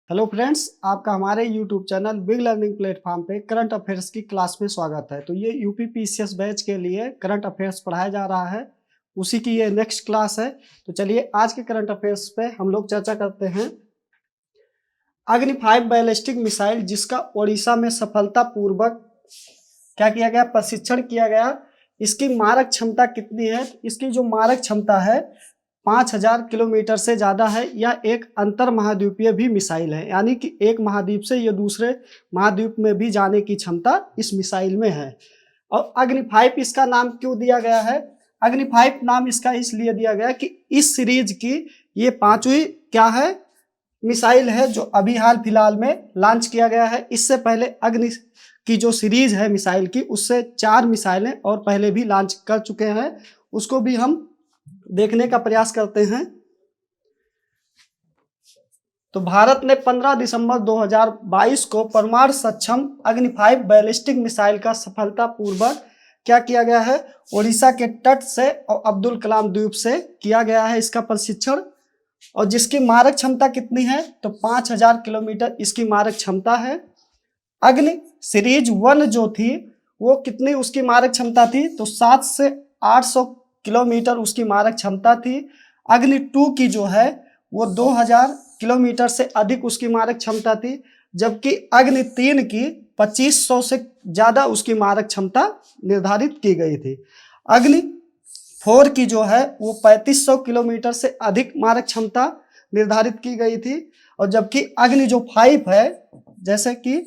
Hello friends, आपका हमारे YouTube channel big learning platform पे करंट अफेयर्स की क्लास में स्वागत है। तो ये यूपी पीसीएस बैच के लिए करंट अफेयर्स पढ़ाया जा रहा है, उसी की ये नेक्स्ट क्लास है। तो चलिए आज के करंट अफेयर्स पे हम लोग चर्चा करते हैं। अग्नि 5 बैलिस्टिक मिसाइल जिसका ओडिशा में सफलतापूर्वक क्या किया गया, प्रशिक्षण किया गया, इसकी मारक क्षमता कितनी है? इसकी जो मारक क्षमता है 5000 किलोमीटर से ज़्यादा है। यह एक अंतर महाद्वीपीय भी मिसाइल है, यानी कि एक महाद्वीप से यह दूसरे महाद्वीप में भी जाने की क्षमता इस मिसाइल में है। और अग्नि 5 इसका नाम क्यों दिया गया है? अग्नि 5 नाम इसका इसलिए दिया गया कि इस सीरीज की ये पांचवी क्या है, मिसाइल है जो अभी हाल फिलहाल में लॉन्च किया गया है। इससे पहले अग्नि की जो सीरीज है मिसाइल की, उससे 4 मिसाइलें और पहले भी लॉन्च कर चुके हैं, उसको भी हम देखने का प्रयास करते हैं। तो भारत ने 15 दिसंबर 2022 को परमाणु सक्षम अग्नि 5 बैलिस्टिक मिसाइल का सफलतापूर्वक क्या किया गया है, ओडिशा के तट से और अब्दुल कलाम द्वीप से किया गया है इसका प्रशिक्षण। और जिसकी मारक क्षमता कितनी है, तो 5000 किलोमीटर इसकी मारक क्षमता है। अग्नि सीरीज 1 जो थी वो कितनी उसकी मारक क्षमता थी, तो 7 से 800 किलोमीटर उसकी मारक क्षमता थी। अग्नि 2 की जो है वो 2000 किलोमीटर से अधिक उसकी मारक क्षमता थी, जबकि अग्नि 3 की 2500 से ज़्यादा उसकी मारक क्षमता निर्धारित की गई थी। अग्नि 4 की जो है वो 3500 किलोमीटर से अधिक मारक क्षमता निर्धारित की गई थी। और जबकि अग्नि जो 5 है, जैसे कि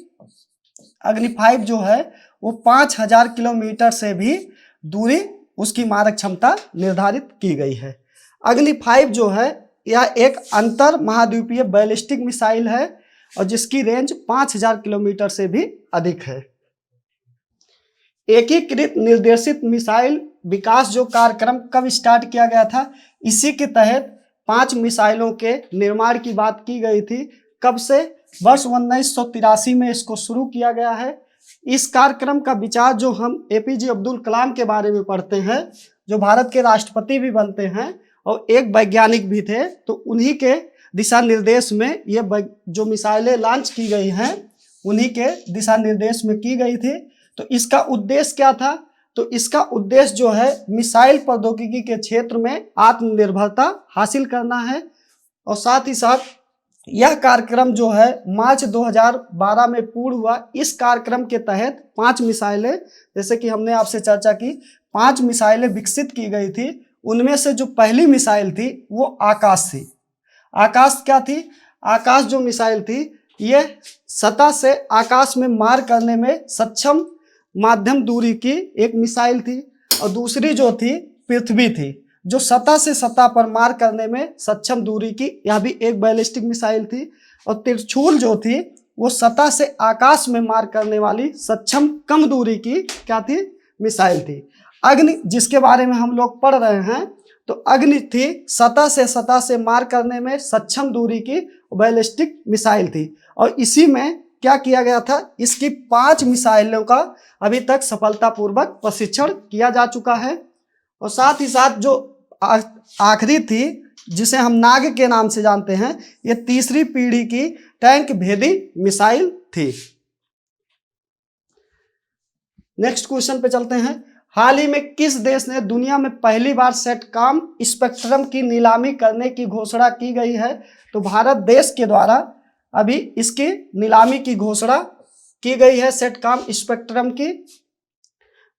अग्नि 5 जो है वो 5000 किलोमीटर से भी दूरी उसकी मारक क्षमता निर्धारित की गई है। अग्नि 5 जो है यह एक अंतर महाद्वीपीय बैलिस्टिक मिसाइल है और जिसकी रेंज 5000 किलोमीटर से भी अधिक है। एकीकृत निर्देशित मिसाइल विकास जो कार्यक्रम कब स्टार्ट किया गया था, इसी के तहत 5 मिसाइलों के निर्माण की बात की गई थी। कब से? वर्ष 1983 में इसको शुरू किया गया है। इस कार्यक्रम का विचार जो हम एपीजे अब्दुल कलाम के बारे में पढ़ते हैं, जो भारत के राष्ट्रपति भी बनते हैं और एक वैज्ञानिक भी थे, तो उन्हीं के दिशा निर्देश में ये जो मिसाइलें लॉन्च की गई हैं उन्हीं के दिशा निर्देश में की गई थी। तो इसका उद्देश्य क्या था? तो इसका उद्देश्य जो है मिसाइल प्रौद्योगिकी के क्षेत्र में आत्मनिर्भरता हासिल करना है। और साथ ही साथ यह कार्यक्रम जो है मार्च 2012 में पूर्ण हुआ। इस कार्यक्रम के तहत 5 मिसाइलें, जैसे कि हमने आपसे चर्चा की, 5 मिसाइलें विकसित की गई थी। उनमें से जो पहली मिसाइल थी वो आकाश थी। आकाश क्या थी? आकाश जो मिसाइल थी ये सतह से आकाश में मार करने में सक्षम माध्यम दूरी की एक मिसाइल थी। और दूसरी जो थी पृथ्वी थी, जो सतह से सतह पर मार करने में सक्षम दूरी की, यह भी एक बैलिस्टिक मिसाइल थी। और त्रिशूल जो थी वो सतह से आकाश में मार करने वाली सक्षम कम दूरी की क्या थी, मिसाइल थी। अग्नि जिसके बारे में हम लोग पढ़ रहे हैं, तो अग्नि थी सतह से मार करने में सक्षम दूरी की बैलिस्टिक मिसाइल थी। और इसी में क्या किया गया था, इसकी 5 मिसाइलों का अभी तक सफलतापूर्वक प्रशिक्षण किया जा चुका है। और साथ ही साथ जो आखिरी थी, जिसे हम नाग के नाम से जानते हैं, ये तीसरी पीढ़ी की टैंक भेदी मिसाइल थी। नेक्स्ट क्वेश्चन पे चलते हैं। हाल ही में किस देश ने दुनिया में पहली बार सेटकॉम स्पेक्ट्रम की नीलामी करने की घोषणा की गई है? तो भारत देश के द्वारा अभी इसकी नीलामी की घोषणा की गई है सेटकॉम स्पेक्ट्रम की।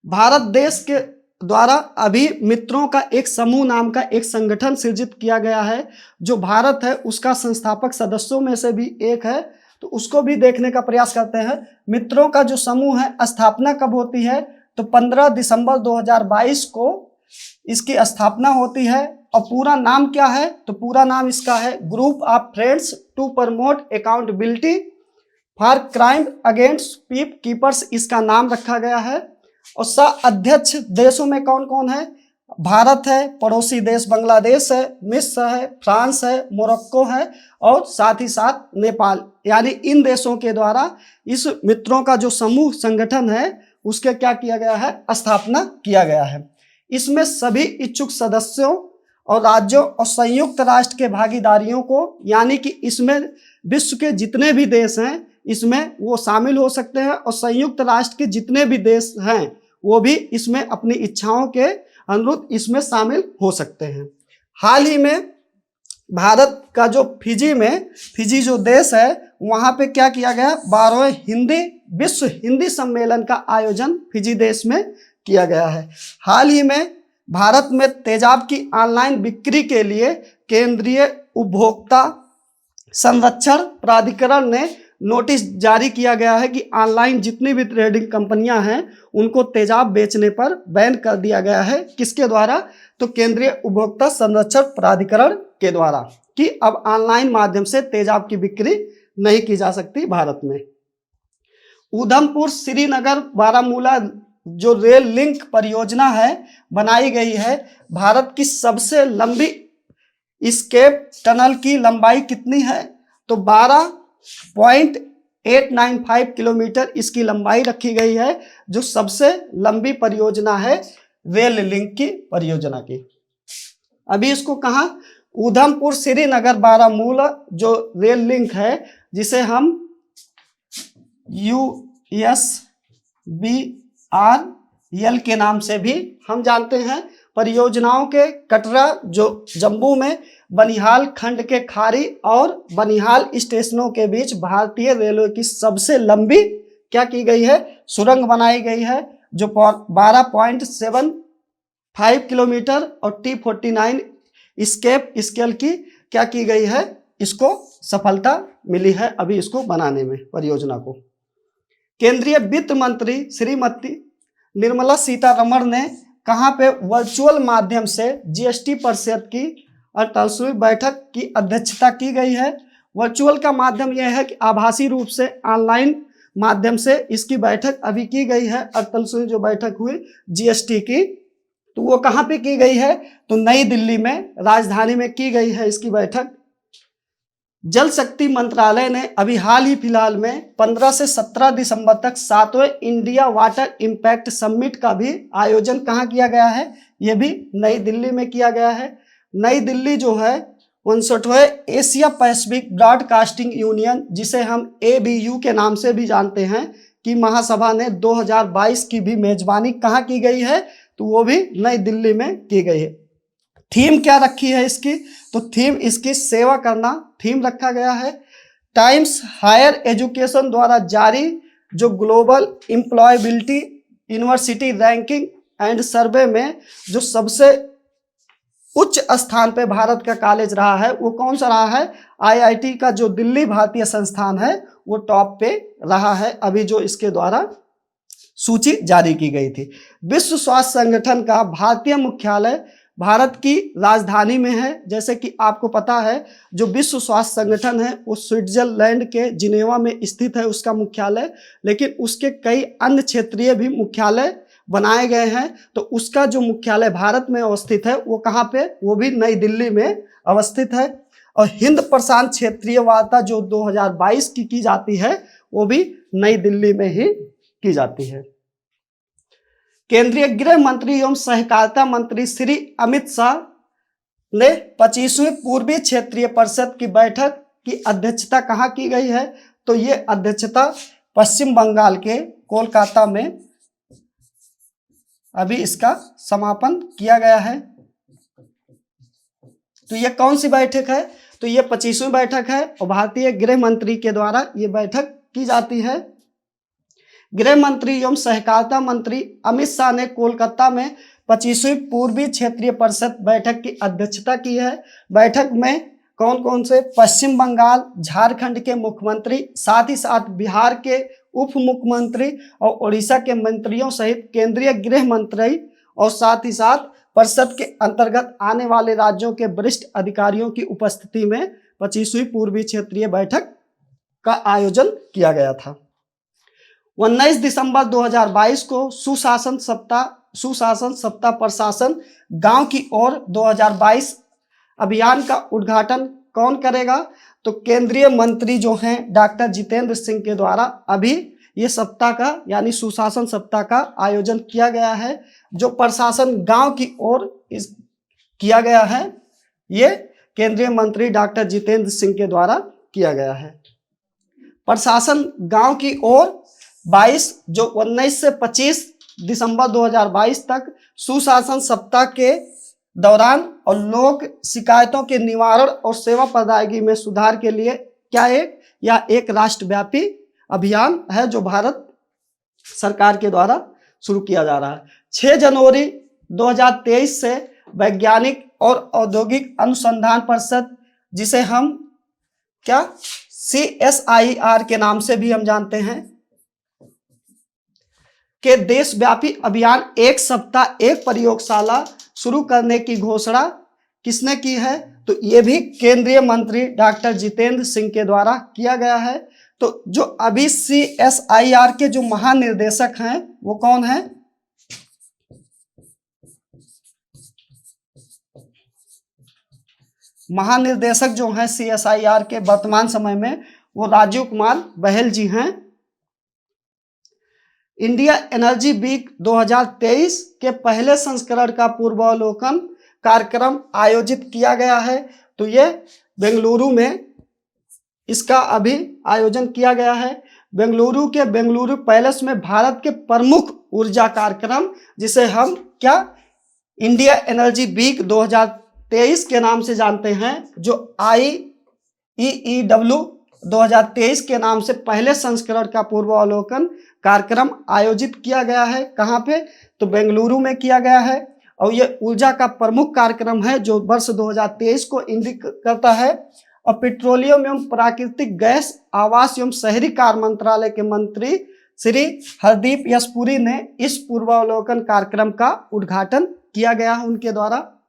भारत देश के द्वारा अभी मित्रों का एक समूह नाम का एक संगठन सृजित किया गया है, जो भारत है उसका संस्थापक सदस्यों में से भी एक है। तो उसको भी देखने का प्रयास करते हैं। मित्रों का जो समूह है, स्थापना कब होती है? तो 15 दिसंबर 2022 को इसकी स्थापना होती है। और पूरा नाम क्या है? तो पूरा नाम इसका है group of friends to promote accountability for crime against peacekeepers, इसका नाम रखा गया है। और सह अध्यक्ष देशों में कौन कौन है? भारत है, पड़ोसी देश बांग्लादेश है, मिस्र है, फ्रांस है, मोरक्को है और साथ ही साथ नेपाल। यानी इन देशों के द्वारा इस मित्रों का जो समूह संगठन है उसके क्या किया गया है, स्थापना किया गया है। इसमें सभी इच्छुक सदस्यों और राज्यों और संयुक्त राष्ट्र के भागीदारियों को, यानी कि इसमें विश्व के जितने भी देश हैं इसमें वो शामिल हो सकते हैं और संयुक्त राष्ट्र के जितने भी देश हैं वो भी इसमें अपनी इच्छाओं के अनुरूप इसमें शामिल हो सकते हैं। हाल ही में भारत का जो फिजी जो देश है वहाँ पे क्या किया गया, 12वें विश्व हिंदी सम्मेलन का आयोजन फिजी देश में किया गया है। हाल ही में भारत में तेजाब की ऑनलाइन बिक्री के लिए केंद्रीय उपभोक्ता संरक्षण प्राधिकरण ने नोटिस जारी किया गया है कि ऑनलाइन जितनी भी ट्रेडिंग कंपनियां हैं उनको तेजाब बेचने पर बैन कर दिया गया है। किसके द्वारा, तो केंद्रीय उपभोक्ता संरक्षण प्राधिकरण के द्वारा, कि अब ऑनलाइन माध्यम से तेजाब की बिक्री नहीं की जा सकती भारत में। उधमपुर श्रीनगर बारामूला जो रेल लिंक परियोजना है बनाई गई है। भारत की सबसे लंबी एस्केप टनल की लंबाई कितनी है, तो 12.895 किलोमीटर इसकी लंबाई रखी गई है, जो सबसे लंबी परियोजना है रेल लिंक की परियोजना की। अभी इसको कहा, उधमपुर श्रीनगर बारामूला जो रेल लिंक है जिसे हम USBRL के नाम से भी हम जानते हैं। परियोजनाओं के कटरा जो जम्मू में बनिहाल खंड के खारी और बनिहाल स्टेशनों के बीच भारतीय रेलवे की सबसे लंबी क्या की गई है, सुरंग बनाई गई है, जो 12.75 किलोमीटर और T49 एस्केप स्केल की क्या की गई है, इसको सफलता मिली है अभी इसको बनाने में परियोजना को। केंद्रीय वित्त मंत्री श्रीमती निर्मला सीतारमण ने कहाँ पे वर्चुअल माध्यम से जीएसटी परिषद की 48वीं बैठक की अध्यक्षता की गई है। वर्चुअल का माध्यम यह है कि आभासी रूप से ऑनलाइन माध्यम से इसकी बैठक अभी की गई है। 48वीं जो बैठक हुई जीएसटी की, तो वो कहाँ पे की गई है, तो नई दिल्ली में राजधानी में की गई है इसकी बैठक। जल शक्ति मंत्रालय ने अभी हाल ही फिलहाल में 15 से 17 दिसंबर तक 7वें इंडिया वाटर इम्पैक्ट समिट का भी आयोजन कहाँ किया गया है, ये भी नई दिल्ली में किया गया है। नई दिल्ली जो है 59वें एशिया पैसिफिक ब्रॉडकास्टिंग यूनियन, जिसे हम ABU के नाम से भी जानते हैं, कि महासभा ने 2022 की भी मेजबानी कहाँ की गई है, तो वो भी नई दिल्ली में की गई है। थीम क्या रखी है इसकी, तो थीम इसकी सेवा करना थीम रखा गया है। टाइम्स हायर एजुकेशन द्वारा जारी जो global employability university ranking and सर्वे में जो सबसे उच्च स्थान पे भारत का कॉलेज रहा है वो कौन सा रहा है, IIT का जो दिल्ली भारतीय संस्थान है वो टॉप पे रहा है, अभी जो इसके द्वारा सूची जारी की गई थी। विश्व स्वास्थ्य संगठन का भारतीय मुख्यालय भारत की राजधानी में है। जैसे कि आपको पता है जो विश्व स्वास्थ्य संगठन है वो स्विट्जरलैंड के जिनेवा में स्थित है उसका मुख्यालय, लेकिन उसके कई अन्य क्षेत्रीय भी मुख्यालय बनाए गए हैं। तो उसका जो मुख्यालय भारत में अवस्थित है वो कहाँ पे, वो भी नई दिल्ली में अवस्थित है। और हिंद प्रशांत क्षेत्रीय वार्ता जो 2022 की जाती है वो भी नई दिल्ली में ही की जाती है। केंद्रीय गृह मंत्री एवं सहकारिता मंत्री श्री अमित शाह ने 25वीं पूर्वी क्षेत्रीय परिषद की बैठक की अध्यक्षता कहाँ की गई है, तो ये अध्यक्षता पश्चिम बंगाल के कोलकाता में अभी इसका समापन किया गया है। तो ये कौन सी बैठक है, तो ये 25वीं बैठक है और भारतीय गृह मंत्री के द्वारा ये बैठक की जाती है। गृह मंत्री एवं सहकारिता मंत्री अमित शाह ने कोलकाता में 25वीं पूर्वी क्षेत्रीय परिषद बैठक की अध्यक्षता की है। बैठक में कौन कौन से, पश्चिम बंगाल, झारखंड के मुख्यमंत्री, साथ ही साथ बिहार के उप मुख्यमंत्री और उड़ीसा के मंत्रियों सहित केंद्रीय गृह मंत्री और साथ ही साथ परिषद के अंतर्गत आने वाले राज्यों के वरिष्ठ अधिकारियों की उपस्थिति में 25वीं पूर्वी क्षेत्रीय बैठक का आयोजन किया गया था। 19 दिसंबर 2022 को सुशासन सप्ताह प्रशासन गांव की ओर 2022 अभियान का उद्घाटन कौन करेगा, तो केंद्रीय मंत्री जो हैं डॉक्टर जितेंद्र सिंह के द्वारा अभी ये सप्ताह का यानी सुशासन सप्ताह का आयोजन किया गया है, जो प्रशासन गांव की ओर किया गया है ये केंद्रीय मंत्री डॉक्टर जितेंद्र सिंह के द्वारा किया गया है। प्रशासन गांव की ओर 19 से 25 दिसंबर 2022 तक सुशासन सप्ताह के दौरान और लोक शिकायतों के निवारण और सेवा प्रदायगी में सुधार के लिए क्या एक राष्ट्रव्यापी अभियान है जो भारत सरकार के द्वारा शुरू किया जा रहा है। 6 जनवरी 2023 से वैज्ञानिक और औद्योगिक अनुसंधान परिषद, जिसे हम क्या CSIR के नाम से भी हम जानते हैं, के देशव्यापी अभियान एक सप्ताह एक प्रयोगशाला शुरू करने की घोषणा किसने की है? तो ये भी केंद्रीय मंत्री डॉक्टर जितेंद्र सिंह के द्वारा किया गया है। तो जो अभी CSIR के जो महानिर्देशक हैं वो कौन है? महानिर्देशक जो हैं CSIR के वर्तमान समय में वो राजीव कुमार बहल जी हैं। इंडिया एनर्जी वीक 2023 के पहले संस्करण का पूर्वावलोकन कार्यक्रम आयोजित किया गया है। तो ये बेंगलुरु में इसका अभी आयोजन किया गया है। बेंगलुरु के बेंगलुरु पैलेस में भारत के प्रमुख ऊर्जा कार्यक्रम, जिसे हम क्या इंडिया एनर्जी वीक 2023 के नाम से जानते हैं, जो IEEW 2023 के नाम से पहले संस्करण का पूर्वावलोकन कार्यक्रम आयोजित किया गया है। कहाँ पे? तो बेंगलुरु में किया गया है। और ये ऊर्जा का प्रमुख कार्यक्रम है जो वर्ष 2023 को इंगित करता है। और पेट्रोलियम एवं प्राकृतिक गैस, आवास एवं शहरी कार्य मंत्रालय के मंत्री श्री हरदीप एस पुरी ने इस पूर्वावलोकन कार्यक्रम का उद्घाटन किया गया है उनके द्वारा।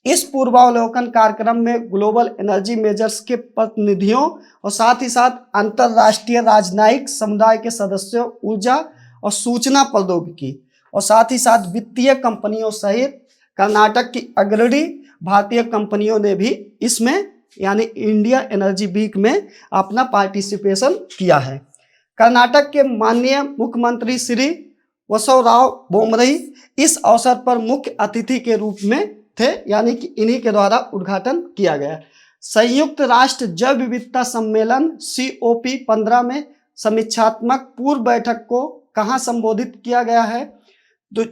इस पूर्वावलोकन कार्यक्रम में ग्लोबल एनर्जी मेजर्स के प्रतिनिधियों और साथ ही साथ अंतरराष्ट्रीय राजनयिक समुदाय के सदस्यों, ऊर्जा और सूचना प्रौद्योगिकी और साथ ही साथ वित्तीय कंपनियों सहित कर्नाटक की अग्रणी भारतीय कंपनियों ने भी इसमें यानी इंडिया एनर्जी वीक में अपना पार्टिसिपेशन किया है। कर्नाटक के माननीय मुख्यमंत्री श्री बसवराव बोमरई इस अवसर पर मुख्य अतिथि के रूप में थे, यानी कि इन्हीं के द्वारा उद्घाटन किया गया। संयुक्त राष्ट्र जैव विविधता सम्मेलन COP15 में समीक्षात्मक पूर्व बैठक को कहाँ संबोधित किया गया है? तो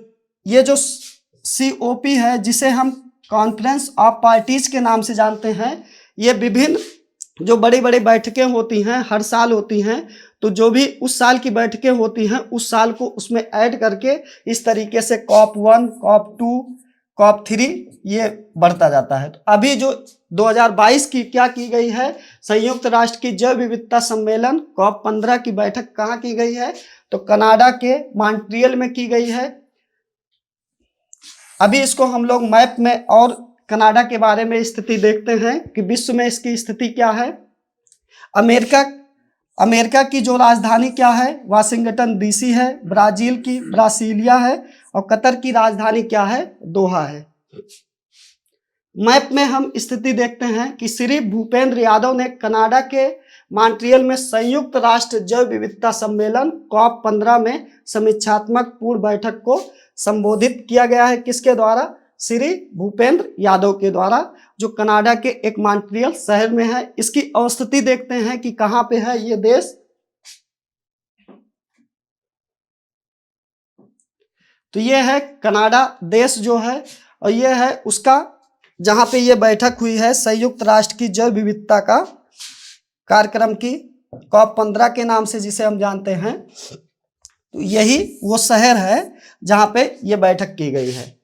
ये जो COP है, जिसे हम कॉन्फ्रेंस ऑफ पार्टीज के नाम से जानते हैं, ये विभिन्न जो बड़ी बड़ी बैठकें होती हैं हर साल होती हैं। तो जो भी उस साल की बैठकें होती हैं उस साल को उसमें ऐड करके इस तरीके से COP1, COP2, COP3 ये बढ़ता जाता है। तो अभी जो 2022 की क्या की गई है, संयुक्त राष्ट्र की जैव विविधता सम्मेलन COP15 की बैठक कहाँ की गई है? तो कनाडा के मॉन्ट्रियल में की गई है। अभी इसको हम लोग मैप में और कनाडा के बारे में स्थिति देखते हैं कि विश्व में इसकी स्थिति क्या है। अमेरिका की जो राजधानी क्या है? वाशिंगटन DC है। ब्राजील की ब्रासीलिया है। और कतर की राजधानी क्या है? दोहा है। मैप में हम स्थिति देखते हैं कि श्री भूपेंद्र यादव ने कनाडा के मॉन्ट्रियल में संयुक्त राष्ट्र जैव विविधता सम्मेलन COP15 में समीक्षात्मक पूर्व बैठक को संबोधित किया गया है। किसके द्वारा? श्री भूपेंद्र यादव के द्वारा, जो कनाडा के एक मॉन्ट्रियल शहर में है। इसकी अवस्थिति देखते हैं कि कहाँ पे है ये देश। तो ये है कनाडा देश जो है, और ये है उसका जहाँ पे ये बैठक हुई है संयुक्त राष्ट्र की जैव विविधता का कार्यक्रम की COP15 के नाम से जिसे हम जानते हैं। तो यही वो शहर है जहाँ पे ये बैठक की गई है।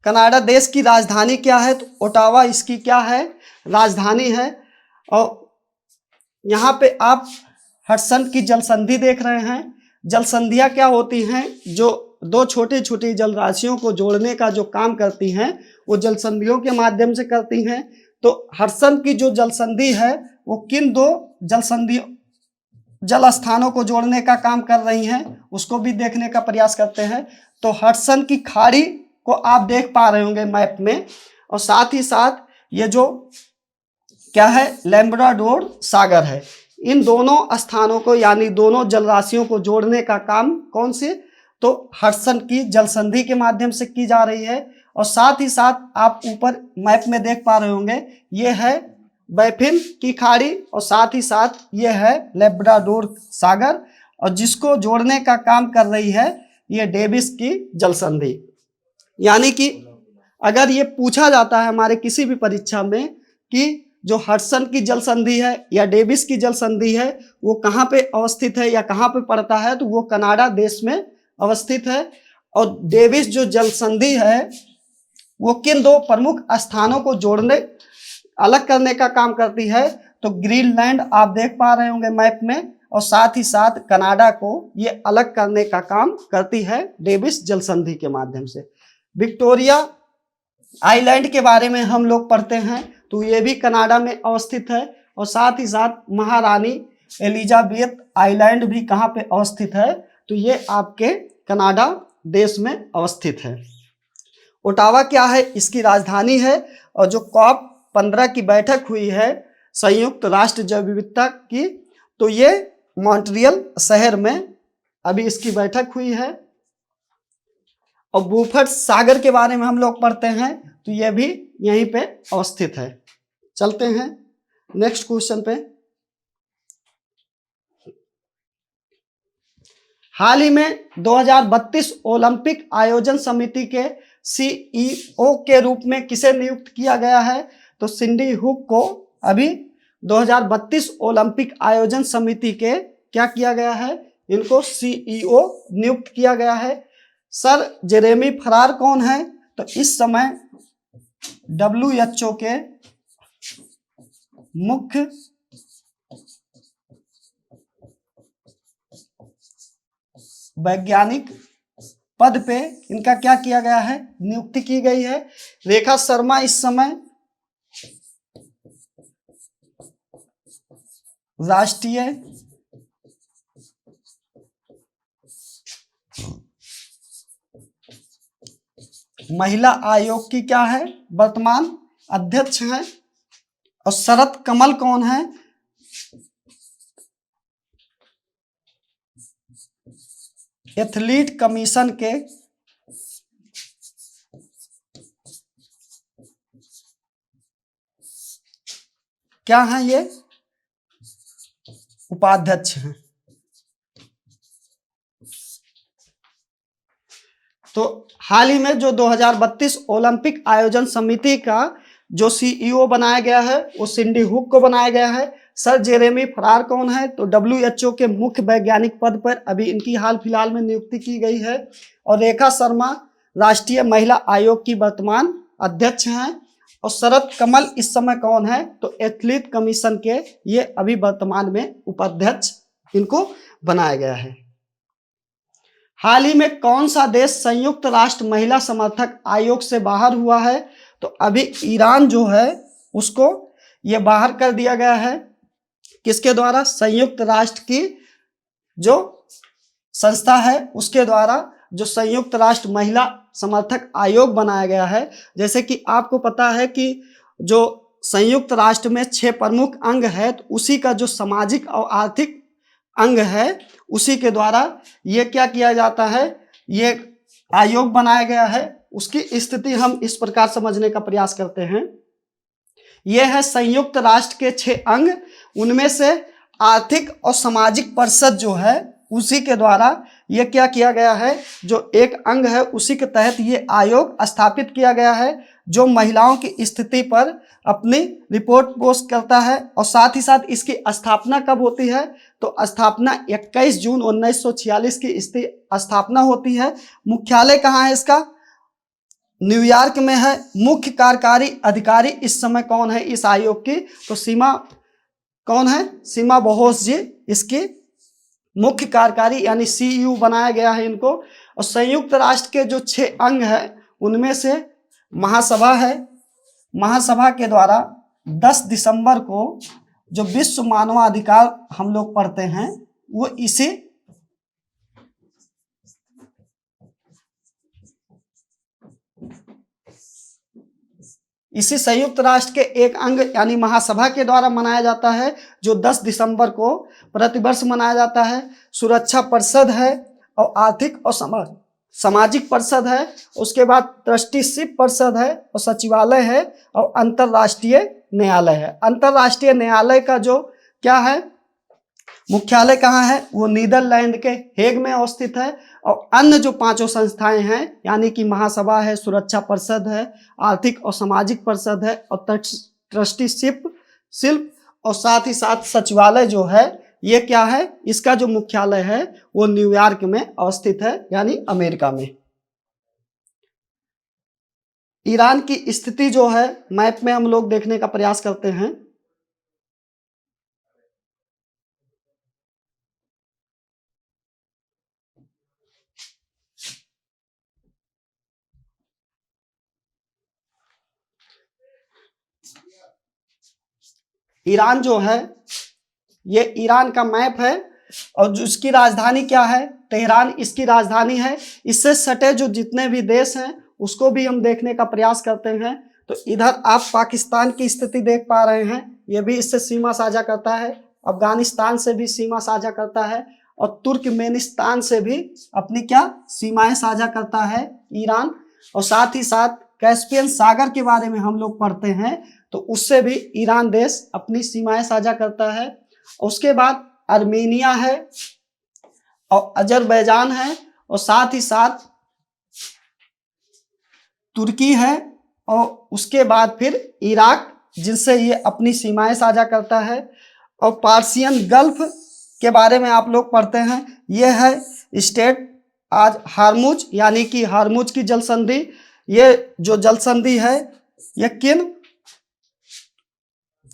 कनाडा देश की राजधानी क्या है? तो ओटावा इसकी क्या है? राजधानी है। और यहाँ पे आप हडसन की जल संधि देख रहे हैं। जल संधियाँ क्या होती हैं? जो दो छोटी छोटी जलराशियों को जोड़ने का जो काम करती हैं वो जल संधियों के माध्यम से करती हैं। तो हडसन की जो जल संधि है वो किन दो जल स्थानों को जोड़ने का काम कर रही हैं, उसको भी देखने का प्रयास करते हैं। तो हडसन की खाड़ी को आप देख पा रहे होंगे मैप में, और साथ ही साथ ये जो क्या है लैब्राडोर सागर है। इन दोनों स्थानों को यानी दोनों जलराशियों को जोड़ने का काम कौन से? तो हडसन की जल संधि के माध्यम से की जा रही है। और साथ ही साथ आप ऊपर मैप में देख पा रहे होंगे, ये है बैफिन की खाड़ी और साथ ही साथ ये है लेब्राडोर सागर, और जिसको जोड़ने का काम कर रही है ये डेविस की जल संधि। यानी कि अगर ये पूछा जाता है हमारे किसी भी परीक्षा में कि जो हडसन की जल संधि है या डेविस की जल संधि है वो कहाँ पे अवस्थित है या कहाँ पे पड़ता है, तो वो कनाडा देश में अवस्थित है। और डेविस जो जल संधि है वो किन दो प्रमुख स्थानों को जोड़ने अलग करने का काम करती है, तो ग्रीनलैंड आप देख पा रहे होंगे मैप में, और साथ ही साथ कनाडा को ये अलग करने का काम करती है डेविस जल संधि के माध्यम से। विक्टोरिया आइलैंड के बारे में हम लोग पढ़ते हैं, तो ये भी कनाडा में अवस्थित है, और साथ ही साथ महारानी एलिजाबेथ आइलैंड भी कहाँ पे अवस्थित है, तो ये आपके कनाडा देश में अवस्थित है। ओटावा क्या है, इसकी राजधानी है, और जो COP 15 की बैठक हुई है संयुक्त राष्ट्र जैव विविधता की, तो ये मॉन्ट्रियल शहर में अभी इसकी बैठक हुई है। और वुफर्ड सागर के बारे में हम लोग पढ़ते हैं, तो ये भी यहीं पे अवस्थित है। चलते हैं नेक्स्ट क्वेश्चन पे। हाल ही में 2032 ओलंपिक आयोजन समिति के CEO के रूप में किसे नियुक्त किया गया है, तो सिंडी हुक को अभी 2032 ओलंपिक आयोजन समिति के क्या किया गया है, इनको CEO नियुक्त किया गया है। सर जेरेमी फरार कौन है, तो इस समय WHO के मुख्य वैज्ञानिक पद पे इनका क्या किया गया है, नियुक्ति की गई है। रेखा शर्मा इस समय राष्ट्रीय महिला आयोग की क्या है, वर्तमान अध्यक्ष है। और शरत कमल कौन है, एथलीट कमीशन के क्या हैं, ये उपाध्यक्ष हैं। तो हाल ही में जो 2032 ओलंपिक आयोजन समिति का जो CEO बनाया गया है वो सिंडी हुक को बनाया गया है। सर जेरेमी फरार कौन है, तो WHO के मुख्य वैज्ञानिक पद पर अभी इनकी हाल फिलहाल में नियुक्ति की गई है। और रेखा शर्मा राष्ट्रीय महिला आयोग की वर्तमान अध्यक्ष हैं। और शरत कमल इस समय कौन है, तो एथलीट कमीशन के ये अभी वर्तमान में उपाध्यक्ष इनको बनाया गया है। हाल ही में कौन सा देश संयुक्त राष्ट्र महिला समर्थक आयोग से बाहर हुआ है, तो अभी ईरान जो है उसको ये बाहर कर दिया गया है। किसके द्वारा, संयुक्त राष्ट्र की जो संस्था है उसके द्वारा जो संयुक्त राष्ट्र महिला समर्थक आयोग बनाया गया है। जैसे कि आपको पता है कि जो संयुक्त राष्ट्र में 6 प्रमुख अंग है, तो उसी का जो सामाजिक और आर्थिक अंग है उसी के द्वारा ये क्या किया जाता है, ये आयोग बनाया गया है। उसकी स्थिति हम इस प्रकार समझने का प्रयास करते हैं। यह है संयुक्त राष्ट्र के 6 अंग, उनमें से आर्थिक और सामाजिक परिषद जो है उसी के द्वारा ये क्या किया गया है, जो एक अंग है उसी के तहत ये आयोग स्थापित किया गया है, जो महिलाओं की स्थिति पर अपनी रिपोर्ट पोस्ट करता है। और साथ ही साथ इसकी स्थापना कब होती है, तो स्थापना 21 जून 1946 की स्थापना होती है। मुख्यालय कहाँ है इसका, न्यूयॉर्क में है। मुख्य कार्यकारी अधिकारी इस समय कौन है इस आयोग की, तो सीमा कौन है, सीमा बोहोस जी इसकी मुख्य कार्यकारी यानी CEO बनाया गया है इनको। और संयुक्त राष्ट्र के जो 6 अंग है उनमें से महासभा है। महासभा के द्वारा 10 दिसंबर को जो विश्व मानवाधिकार हम लोग पढ़ते हैं वो इसी संयुक्त राष्ट्र के एक अंग यानी महासभा के द्वारा मनाया जाता है, जो 10 दिसंबर को प्रतिवर्ष मनाया जाता है। सुरक्षा परिषद है और आर्थिक और सामाजिक परिषद है, उसके बाद ट्रस्टीशिप परिषद है और सचिवालय है और अंतर्राष्ट्रीय न्यायालय है। अंतर्राष्ट्रीय न्यायालय का जो क्या है मुख्यालय कहाँ है, वो नीदरलैंड के हेग में अवस्थित है। और अन्य जो पांचों संस्थाएं हैं यानी कि महासभा है, सुरक्षा परिषद है, आर्थिक और सामाजिक परिषद है और ट्रस्टीशिप शिल्प और साथ ही साथ सचिवालय जो है ये क्या है, इसका जो मुख्यालय है वो न्यूयॉर्क में अवस्थित है यानी अमेरिका में। ईरान की स्थिति जो है मैप में हम लोग देखने का प्रयास करते हैं। ईरान जो है ये ईरान का मैप है और उसकी राजधानी क्या है, तेहरान इसकी राजधानी है। इससे सटे जो जितने भी देश हैं उसको भी हम देखने का प्रयास करते हैं। तो इधर आप पाकिस्तान की स्थिति देख पा रहे हैं, ये भी इससे सीमा साझा करता है, अफगानिस्तान से भी सीमा साझा करता है और तुर्कमेनिस्तान से भी अपनी क्या सीमाएं साझा करता है ईरान। और साथ ही साथ कैस्पियन सागर के बारे में हम लोग पढ़ते हैं तो उससे भी ईरान देश अपनी सीमाएं साझा करता है। उसके बाद आर्मेनिया है और अजरबैजान है और साथ ही साथ तुर्की है और उसके बाद फिर इराक जिनसे ये अपनी सीमाएं साझा करता है। और पार्सियन गल्फ के बारे में आप लोग पढ़ते हैं, ये है स्टेट आज हार्मुज यानी कि हार्मुज की जल संधि। ये जो जल संधि है ये किन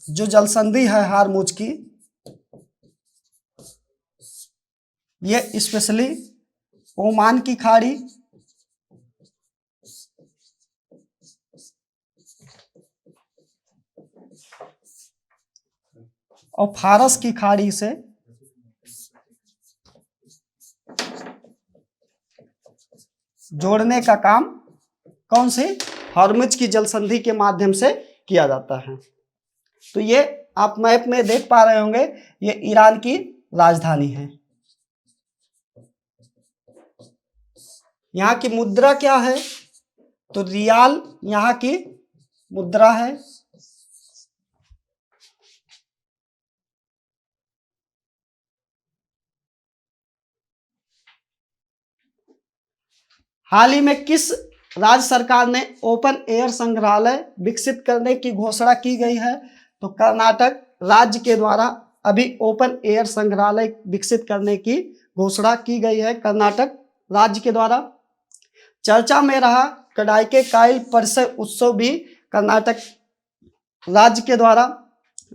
जो जल संधि है हार्मुज की, ये स्पेशली ओमान की खाड़ी और फारस की खाड़ी से जोड़ने का काम कौन से हॉर्मुज की जल संधि के माध्यम से किया जाता है। तो ये आप मैप में देख पा रहे होंगे, ये ईरान की राजधानी है। यहाँ की मुद्रा क्या है, तो रियाल यहाँ की मुद्रा है। हाल ही में किस राज्य सरकार ने ओपन एयर संग्रहालय विकसित करने की घोषणा की गई है, तो कर्नाटक राज्य के द्वारा अभी ओपन एयर संग्रहालय विकसित करने की घोषणा की गई है कर्नाटक राज्य के द्वारा। चर्चा में रहा कडाइकेकाइल परिसर उत्सव भी कर्नाटक राज्य के द्वारा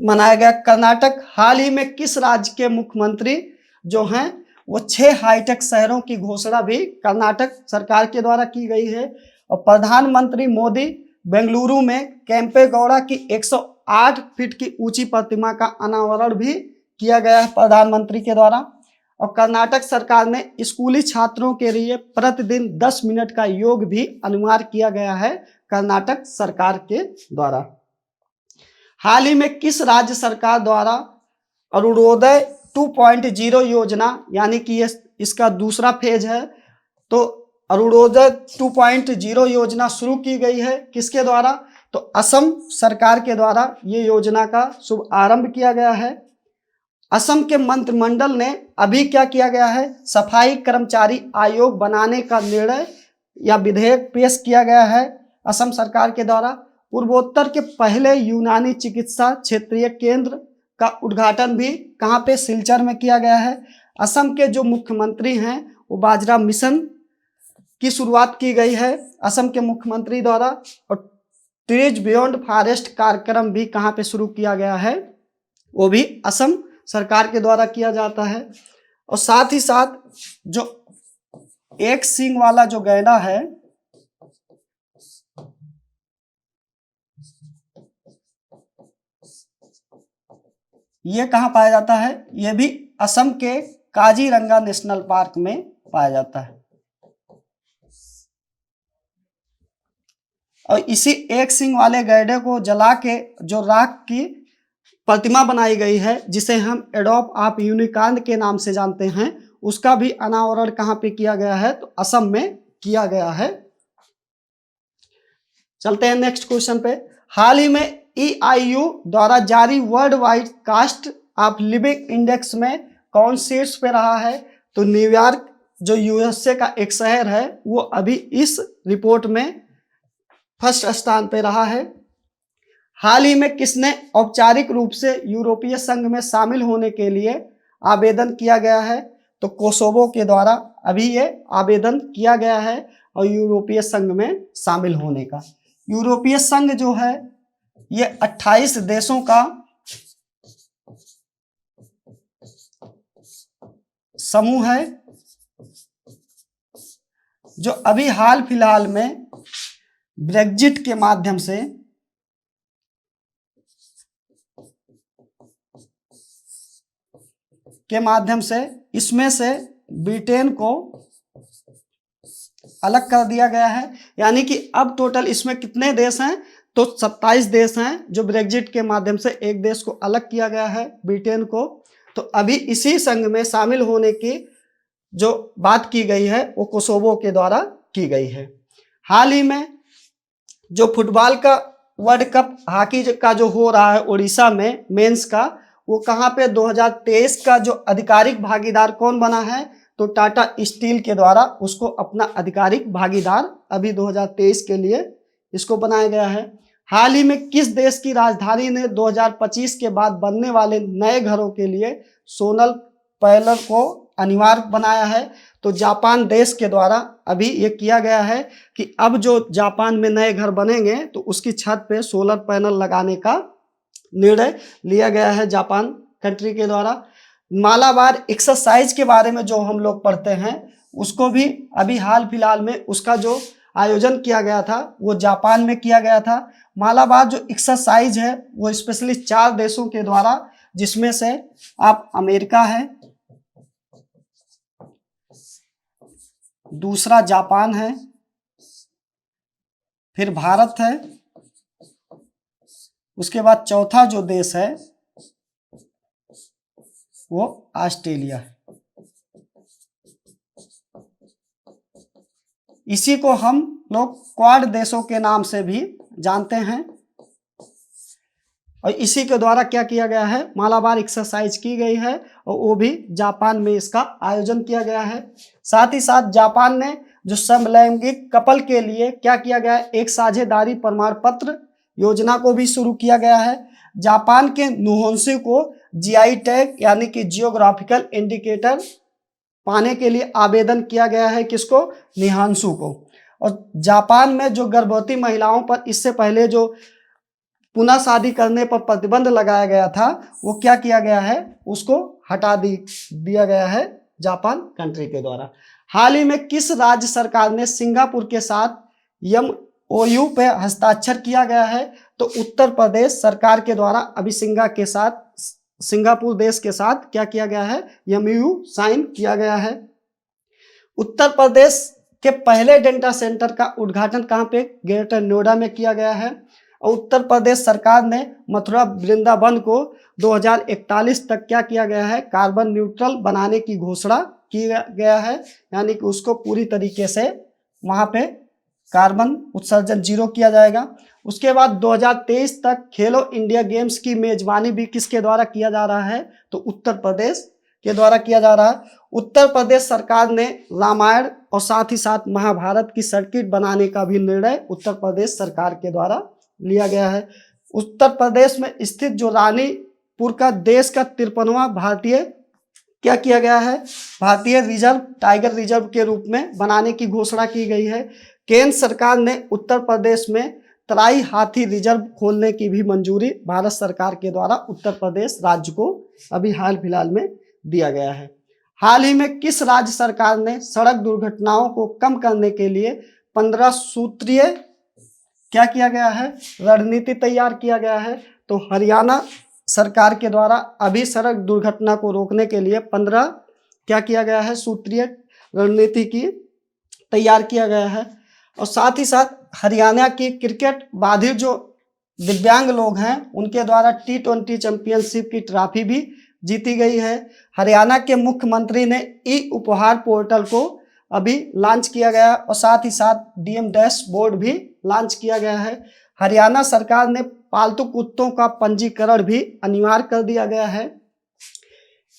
मनाया गया। कर्नाटक हाल ही में किस राज्य के मुख्यमंत्री जो हैं वो 6 हाईटेक शहरों की घोषणा भी कर्नाटक सरकार के द्वारा की गई है। और प्रधानमंत्री मोदी बेंगलुरु में केम्पेगौड़ा की 108 फीट की ऊंची प्रतिमा का अनावरण भी किया गया है प्रधानमंत्री के द्वारा। और कर्नाटक सरकार ने स्कूली छात्रों के लिए प्रतिदिन 10 मिनट का योग भी अनिवार्य किया गया है कर्नाटक सरकार के द्वारा। हाल ही में किस राज्य सरकार द्वारा अरुणोदय 2.0 योजना यानी कि ये इसका दूसरा फेज है, तो अरुणोदय 2.0 योजना शुरू की गई है किसके द्वारा, तो असम सरकार के द्वारा ये योजना का शुभ आरंभ किया गया है। असम के मंत्रिमंडल ने अभी क्या किया गया है, सफाई कर्मचारी आयोग बनाने का निर्णय या विधेयक पेश किया गया है असम सरकार के द्वारा। पूर्वोत्तर के पहले यूनानी चिकित्सा क्षेत्रीय केंद्र का उद्घाटन भी कहाँ पे, सिलचर में किया गया है। असम के जो मुख्यमंत्री हैं वो बाजरा मिशन की शुरुआत की गई है असम के मुख्यमंत्री द्वारा। और ट्रीज बियॉन्ड फॉरेस्ट कार्यक्रम भी कहाँ पे शुरू किया गया है, वो भी असम सरकार के द्वारा किया जाता है। और साथ ही साथ जो एक सींग वाला जो गैंडा है ये कहाँ पाया जाता है, ये भी असम के काजीरंगा नेशनल पार्क में पाया जाता है। और इसी एक सींग वाले गैंडे को जला के जो राख की प्रतिमा बनाई गई है जिसे हम एडोब ऑफ यूनिकॉर्न के नाम से जानते हैं, उसका भी अनावरण कहाँ पे किया गया है, तो असम में किया गया है। चलते हैं नेक्स्ट क्वेश्चन पे। हाल ही में EIU द्वारा जारी world wide cost of living index में कौन शीर्ष पे रहा है? तो न्यूयॉर्क जो USA का एक शहर है वो अभी इस रिपोर्ट में फर्स्ट स्थान पे रहा है। हाल ही में किसने औपचारिक रूप से यूरोपीय संघ में शामिल होने के लिए आवेदन किया गया है? तो कोसोवो के द्वारा अभी ये आवेदन किया गया है और यूरोपीय संघ में शामिल होने का। यूरोपीय संघ जो है ये 28 देशों का समूह है जो अभी हाल फिलहाल में ब्रेग्जिट के माध्यम से इसमें से ब्रिटेन को अलग कर दिया गया है। यानी कि अब टोटल इसमें कितने देश हैं? तो 27 देश हैं जो ब्रेग्जिट के माध्यम से एक देश को अलग किया गया है, ब्रिटेन को। तो अभी इसी संघ में शामिल होने की जो बात की गई है वो कोसोवो के द्वारा की गई है। हाल ही में जो फुटबॉल का वर्ल्ड कप हॉकी का जो हो रहा है उड़ीसा में मेंस का, वो कहाँ पे 2023 का जो आधिकारिक भागीदार कौन बना है? तो टाटा स्टील के द्वारा उसको अपना आधिकारिक भागीदार अभी 2023 के लिए इसको बनाया गया है। हाल ही में किस देश की राजधानी ने 2025 के बाद बनने वाले नए घरों के लिए सोलर पैनल को अनिवार्य बनाया है? तो जापान देश के द्वारा अभी ये किया गया है कि अब जो जापान में नए घर बनेंगे तो उसकी छत पे सोलर पैनल लगाने का निर्णय लिया गया है जापान कंट्री के द्वारा। मालाबार एक्सरसाइज के बारे में जो हम लोग पढ़ते हैं उसको भी अभी हाल फिलहाल में उसका जो आयोजन किया गया था वो जापान में किया गया था। मालाबार जो एक्सरसाइज है वो स्पेशली 4 देशों के द्वारा, जिसमें से आप अमेरिका है, दूसरा जापान है, फिर भारत है, उसके बाद चौथा जो देश है वो ऑस्ट्रेलिया है। इसी को हम लोग क्वाड देशों के नाम से भी जानते हैं। और इसी के द्वारा क्या किया गया है? मालाबार एक्सरसाइज की गई है और वो भी जापान में इसका आयोजन किया गया है। साथ ही साथ जापान ने जो समलैंगिक कपल के लिए क्या किया गया है? एक साझेदारी प्रमाण पत्र योजना को भी शुरू किया गया है। जापान के नुहोन्शी को GI टैग यानी कि जियोग्राफिकल इंडिकेटर पाने के लिए आवेदन किया गया है। किसको? निहांशु को। और जापान में जो गर्भवती महिलाओं पर इससे पहले जो पुनः शादी करने पर प्रतिबंध लगाया गया था वो क्या किया गया है? उसको हटा दिया गया है जापान कंट्री के द्वारा। हाल ही में किस राज्य सरकार ने सिंगापुर के साथ MOU पे हस्ताक्षर किया गया है? तो उत्तर प्रदेश सरकार के द्वारा अभी सिंगापुर देश के साथ क्या किया गया है? MOU साइन किया गया है। उत्तर प्रदेश के पहले डेटा सेंटर का उद्घाटन कहाँ पे? ग्रेटर नोएडा में किया गया है। और उत्तर प्रदेश सरकार ने मथुरा वृंदावन को 2041 तक क्या किया गया है? कार्बन न्यूट्रल बनाने की घोषणा किया गया है। यानी कि उसको पूरी तरीके से वहाँ पे कार्बन उत्सर्जन 0 किया जाएगा। उसके बाद 2023 तक खेलो इंडिया गेम्स की मेजबानी भी किसके द्वारा किया जा रहा है? तो उत्तर प्रदेश के द्वारा किया जा रहा है। उत्तर प्रदेश सरकार ने रामायण और साथ ही साथ महाभारत की सर्किट बनाने का भी निर्णय उत्तर प्रदेश सरकार के द्वारा लिया गया है। उत्तर प्रदेश में स्थित जो रानीपुर का देश का 53वां भारतीय क्या किया गया है? भारतीय रिजर्व टाइगर रिजर्व के रूप में बनाने की घोषणा की गई है। केंद्र सरकार ने उत्तर प्रदेश में तराई हाथी रिजर्व खोलने की भी मंजूरी भारत सरकार के द्वारा उत्तर प्रदेश राज्य को अभी हाल फिलहाल में दिया गया है। हाल ही में किस राज्य सरकार ने सड़क दुर्घटनाओं को कम करने के लिए 15 सूत्रीय क्या किया गया है? रणनीति तैयार किया गया है। तो हरियाणा सरकार के द्वारा अभी सड़क दुर्घटना को रोकने के लिए 15 क्या किया गया है? सूत्रीय रणनीति की तैयार किया गया है। और साथ ही साथ हरियाणा की क्रिकेट बाधित जो दिव्यांग लोग हैं उनके द्वारा T20 चैंपियनशिप की ट्रॉफी भी जीती गई है। हरियाणा के मुख्यमंत्री ने ई उपहार पोर्टल को अभी लॉन्च किया गया और साथ ही साथ डीएम डैशबोर्ड भी लॉन्च किया गया है। हरियाणा सरकार ने पालतू कुत्तों का पंजीकरण भी अनिवार्य कर दिया गया है।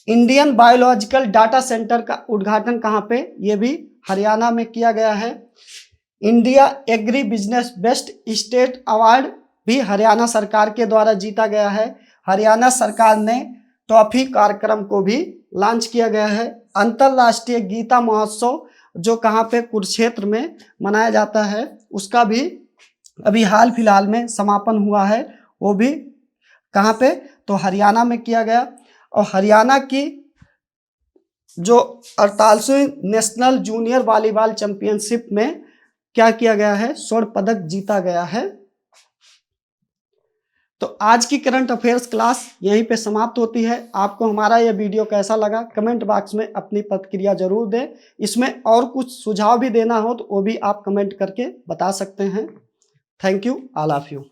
इंडियन बायोलॉजिकल डाटा सेंटर का उद्घाटन कहाँ पे, ये भी हरियाणा में किया गया है। India agri business best state award भी हरियाणा सरकार के द्वारा जीता गया है। हरियाणा सरकार ने ट्रॉफी कार्यक्रम को भी लॉन्च किया गया है। अंतर्राष्ट्रीय गीता महोत्सव जो कहाँ पे कुरुक्षेत्र में मनाया जाता है, उसका भी अभी हाल फिलहाल में समापन हुआ है, वो भी कहाँ पे, तो हरियाणा में किया गया। और हरियाणा की जो 48वीं नेशनल जूनियर वॉलीबॉल चैंपियनशिप में क्या किया गया है, स्वर्ण पदक जीता गया है। तो आज की करंट अफेयर्स क्लास यहीं पे समाप्त होती है। आपको हमारा यह वीडियो कैसा लगा कमेंट बॉक्स में अपनी प्रतिक्रिया जरूर दें। इसमें और कुछ सुझाव भी देना हो तो वो भी आप कमेंट करके बता सकते हैं। Thank you, all of you.